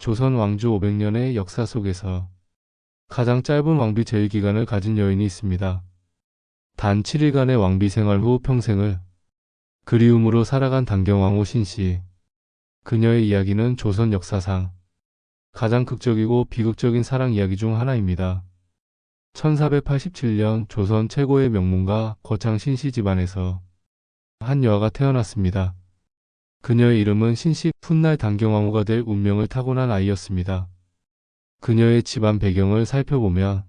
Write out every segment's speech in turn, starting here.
조선 왕조 500년의 역사 속에서 가장 짧은 왕비 제위 기간을 가진 여인이 있습니다. 단 7일간의 왕비 생활 후 평생을 그리움으로 살아간 단경왕후 신씨. 그녀의 이야기는 조선 역사상 가장 극적이고 비극적인 사랑 이야기 중 하나입니다. 1487년 조선 최고의 명문가 거창 신씨 집안에서 한 여아가 태어났습니다. 그녀의 이름은 신씨. 훗날 단경왕후가 될 운명을 타고난 아이였습니다. 그녀의 집안 배경을 살펴보면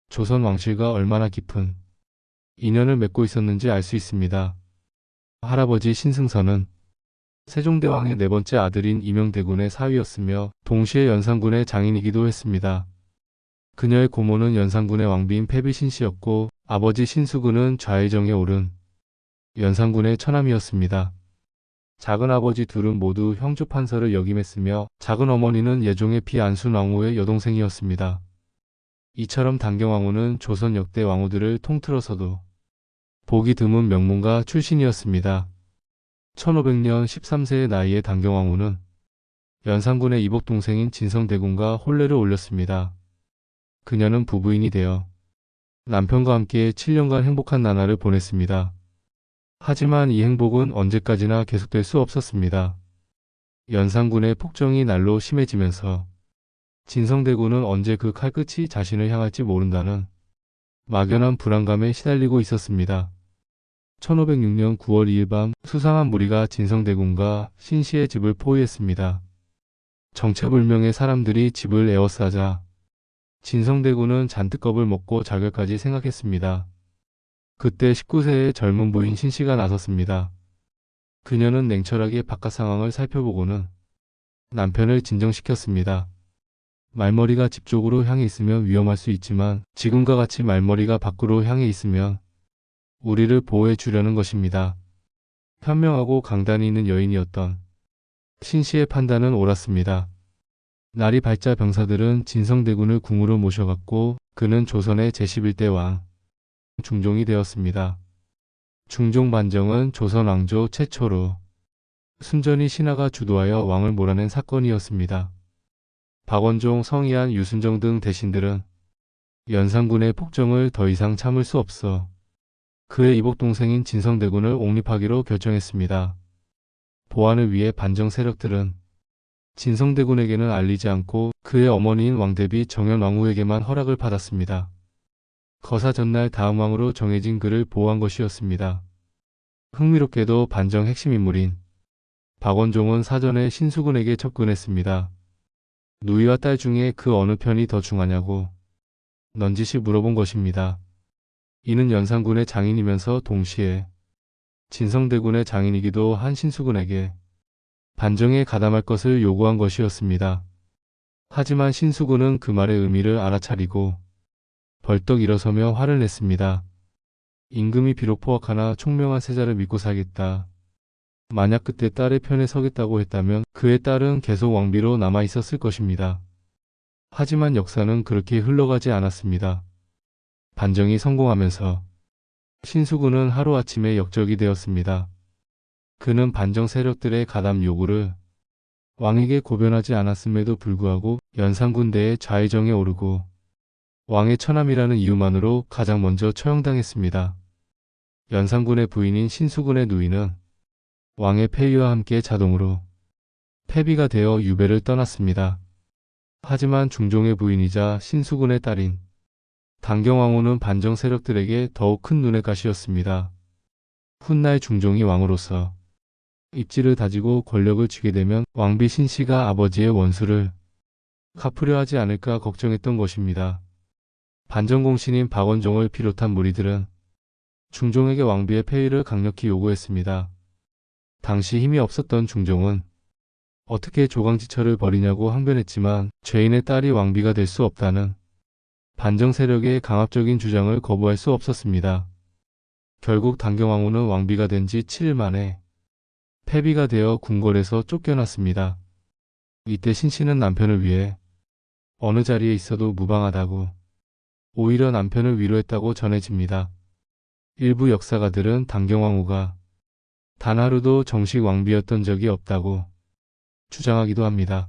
조선 왕실과 얼마나 깊은 인연을 맺고 있었는지 알 수 있습니다. 할아버지 신승선은 세종대왕의 네 번째 아들인 이명대군의 사위였으며 동시에 연산군의 장인이기도 했습니다. 그녀의 고모는 연산군의 왕비인 패비 신씨였고 아버지 신수군은 좌의정에 오른 연산군의 처남이었습니다. 작은 아버지 둘은 모두 형조 판서를 역임했으며 작은 어머니는 예종의 피 안순왕후의 여동생이었습니다. 이처럼 단경왕후는 조선 역대 왕후들을 통틀어서도 보기 드문 명문가 출신이었습니다. 1500년 13세의 나이에 단경왕후는 연산군의 이복동생인 진성대군과 혼례를 올렸습니다. 그녀는 부부인이 되어 남편과 함께 7년간 행복한 나날을 보냈습니다. 하지만 이 행복은 언제까지나 계속될 수 없었습니다. 연산군의 폭정이 날로 심해지면서 진성대군은 언제 그 칼끝이 자신을 향할지 모른다는 막연한 불안감에 시달리고 있었습니다. 1506년 9월 2일 밤 수상한 무리가 진성대군과 신씨의 집을 포위했습니다. 정체불명의 사람들이 집을 에워싸자 진성대군은 잔뜩 겁을 먹고 자결까지 생각했습니다. 그때 19세의 젊은 부인 신씨가 나섰습니다. 그녀는 냉철하게 바깥 상황을 살펴보고는 남편을 진정시켰습니다. 말머리가 집 쪽으로 향해 있으면 위험할 수 있지만 지금과 같이 말머리가 밖으로 향해 있으면 우리를 보호해 주려는 것입니다. 현명하고 강단이 있는 여인이었던 신씨의 판단은 옳았습니다. 날이 밝자 병사들은 진성대군을 궁으로 모셔갔고 그는 조선의 제11대 왕 중종이 되었습니다. 중종 반정은 조선 왕조 최초로 순전히 신하가 주도하여 왕을 몰아낸 사건이었습니다. 박원종, 성희안, 유순정 등 대신들은 연산군의 폭정을 더 이상 참을 수 없어 그의 이복동생인 진성대군을 옹립하기로 결정했습니다. 보안을 위해 반정 세력들은 진성대군에게는 알리지 않고 그의 어머니인 왕대비 정현왕후에게만 허락을 받았습니다. 거사 전날 다음 왕으로 정해진 그를 보호한 것이었습니다. 흥미롭게도 반정 핵심 인물인 박원종은 사전에 신수군에게 접근했습니다. 누이와 딸 중에 그 어느 편이 더 중하냐고 넌지시 물어본 것입니다. 이는 연산군의 장인이면서 동시에 진성대군의 장인이기도 한 신수군에게 반정에 가담할 것을 요구한 것이었습니다. 하지만 신수군은 그 말의 의미를 알아차리고 벌떡 일어서며 화를 냈습니다. 임금이 비록 포악하나 총명한 세자를 믿고 살겠다. 만약 그때 딸의 편에 서겠다고 했다면 그의 딸은 계속 왕비로 남아 있었을 것입니다. 하지만 역사는 그렇게 흘러가지 않았습니다. 반정이 성공하면서 신수군은 하루아침에 역적이 되었습니다. 그는 반정 세력들의 가담 요구를 왕에게 고변하지 않았음에도 불구하고 연산군대의 좌의정에 오르고 왕의 처남이라는 이유만으로 가장 먼저 처형당했습니다. 연산군의 부인인 신수군의 누이는 왕의 폐위와 함께 자동으로 패비가 되어 유배를 떠났습니다. 하지만 중종의 부인이자 신수군의 딸인 단경왕후는 반정 세력들에게 더욱 큰 눈의 가시였습니다. 훗날 중종이 왕으로서 입지를 다지고 권력을 쥐게 되면 왕비 신씨가 아버지의 원수를 갚으려 하지 않을까 걱정했던 것입니다. 반정공신인 박원종을 비롯한 무리들은 중종에게 왕비의 폐위를 강력히 요구했습니다. 당시 힘이 없었던 중종은 어떻게 조강지처를 벌이냐고 항변했지만 죄인의 딸이 왕비가 될 수 없다는 반정 세력의 강압적인 주장을 거부할 수 없었습니다. 결국 단경왕후는 왕비가 된 지 7일 만에 패비가 되어 궁궐에서 쫓겨났습니다. 이때 신씨는 남편을 위해 어느 자리에 있어도 무방하다고 오히려 남편을 위로했다고 전해집니다. 일부 역사가들은 단경왕후가 단 하루도 정식 왕비였던 적이 없다고 주장하기도 합니다.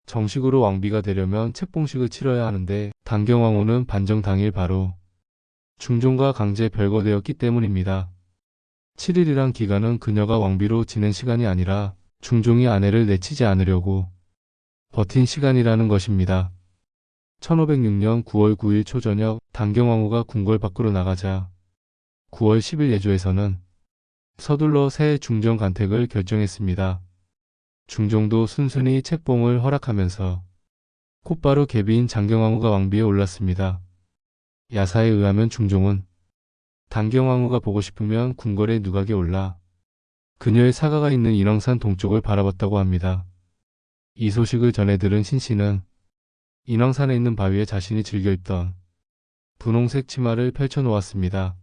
정식으로 왕비가 되려면 책봉식을 치러야 하는데 단경왕후는 반정 당일 바로 중종과 강제 별거되었기 때문입니다. 7일이란 기간은 그녀가 왕비로 지낸 시간이 아니라 중종이 아내를 내치지 않으려고 버틴 시간이라는 것입니다. 1506년 9월 9일 초저녁 단경왕후가 궁궐 밖으로 나가자 9월 10일 예조에서는 서둘러 새 중정 간택을 결정했습니다. 중종도 순순히 책봉을 허락하면서 곧바로 계비인 장경왕후가 왕비에 올랐습니다. 야사에 의하면 중종은 단경왕후가 보고 싶으면 궁궐의 누각에 올라 그녀의 사가가 있는 인왕산 동쪽을 바라봤다고 합니다. 이 소식을 전해 들은 신씨는 인왕산에 있는 바위에 자신이 즐겨 입던 분홍색 치마를 펼쳐 놓았습니다.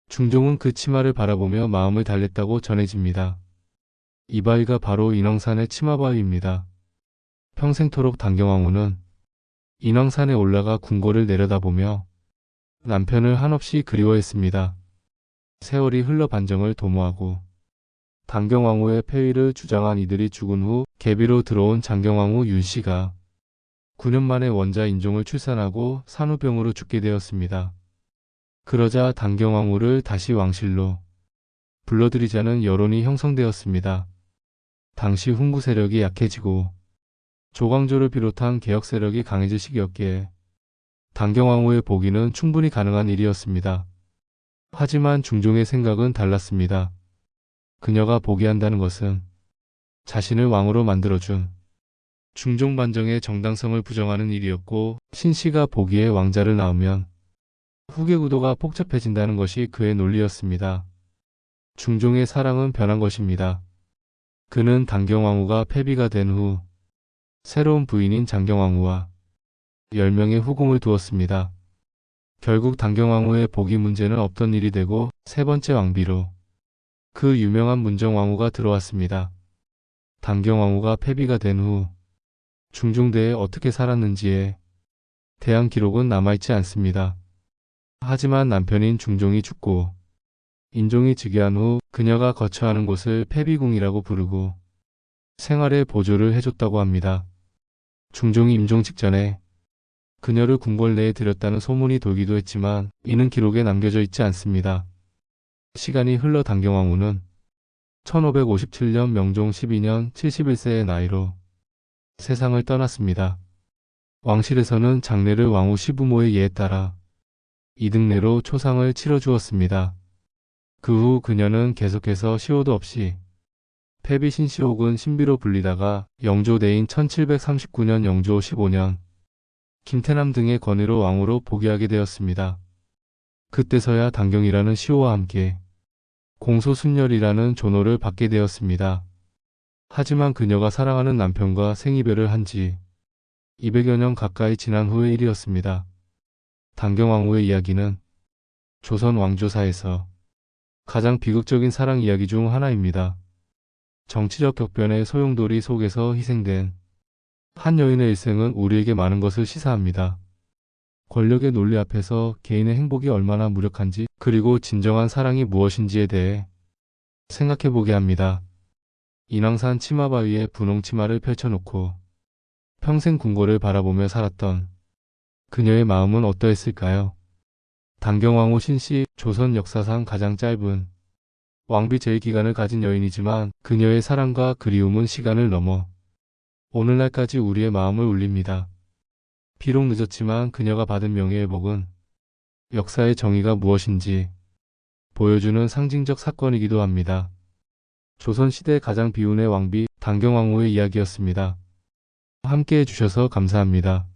중종은 그 치마를 바라보며 마음을 달랬다고 전해집니다. 이 바위가 바로 인왕산의 치마바위입니다. 평생토록 단경왕후는 인왕산에 올라가 궁궐을 내려다보며 남편을 한없이 그리워했습니다. 세월이 흘러 반정을 도모하고 단경왕후의 폐위를 주장한 이들이 죽은 후 계비로 들어온 장경왕후 윤씨가 9년 만에 원자 인종을 출산하고 산후병으로 죽게 되었습니다. 그러자 단경왕후를 다시 왕실로 불러들이자는 여론이 형성되었습니다. 당시 훈구 세력이 약해지고 조광조를 비롯한 개혁 세력이 강해질 시기였기에 단경왕후의 복위는 충분히 가능한 일이었습니다. 하지만 중종의 생각은 달랐습니다. 그녀가 복위한다는 것은 자신을 왕으로 만들어준 중종 반정의 정당성을 부정하는 일이었고, 신씨가 복위에 왕자를 낳으면 후계 구도가 복잡해진다는 것이 그의 논리였습니다. 중종의 사랑은 변한 것입니다. 그는 단경왕후가 폐비가 된 후 새로운 부인인 장경왕후와 10명의 후궁을 두었습니다. 결국 단경왕후의 복위 문제는 없던 일이 되고 세 번째 왕비로 그 유명한 문정왕후가 들어왔습니다. 단경왕후가 폐비가 된 후 중종대에 어떻게 살았는지에 대한 기록은 남아있지 않습니다. 하지만 남편인 중종이 죽고 인종이 즉위한 후 그녀가 거처하는 곳을 폐비궁이라고 부르고 생활에 보조를 해줬다고 합니다. 중종이 임종 직전에 그녀를 궁궐 내에 들였다는 소문이 돌기도 했지만 이는 기록에 남겨져 있지 않습니다. 시간이 흘러 단경왕후는 1557년 명종 12년 71세의 나이로 세상을 떠났습니다. 왕실에서는 장례를 왕후 시부모의 예에 따라 이등례로 초상을 치러주었습니다. 그 후 그녀는 계속해서 시호도 없이 폐비 신씨 혹은 신비로 불리다가 영조대인 1739년 영조 15년 김태남 등의 권위로 왕후로 복위하게 되었습니다. 그때서야 단경이라는 시호와 함께 공소순열이라는 존호를 받게 되었습니다. 하지만 그녀가 사랑하는 남편과 생이별을 한 지 200여 년 가까이 지난 후의 일이었습니다. 단경왕후의 이야기는 조선 왕조사에서 가장 비극적인 사랑 이야기 중 하나입니다. 정치적 격변의 소용돌이 속에서 희생된 한 여인의 일생은 우리에게 많은 것을 시사합니다. 권력의 논리 앞에서 개인의 행복이 얼마나 무력한지, 그리고 진정한 사랑이 무엇인지에 대해 생각해보게 합니다. 인왕산 치마바위에 분홍 치마를 펼쳐놓고 평생 궁궐을 바라보며 살았던 그녀의 마음은 어떠했을까요? 단경왕후 신씨, 조선 역사상 가장 짧은 왕비 제2기간을 가진 여인이지만 그녀의 사랑과 그리움은 시간을 넘어 오늘날까지 우리의 마음을 울립니다. 비록 늦었지만 그녀가 받은 명예의 복은 역사의 정의가 무엇인지 보여주는 상징적 사건이기도 합니다. 조선시대 가장 비운의 왕비 단경왕후의 이야기였습니다. 함께 해주셔서 감사합니다.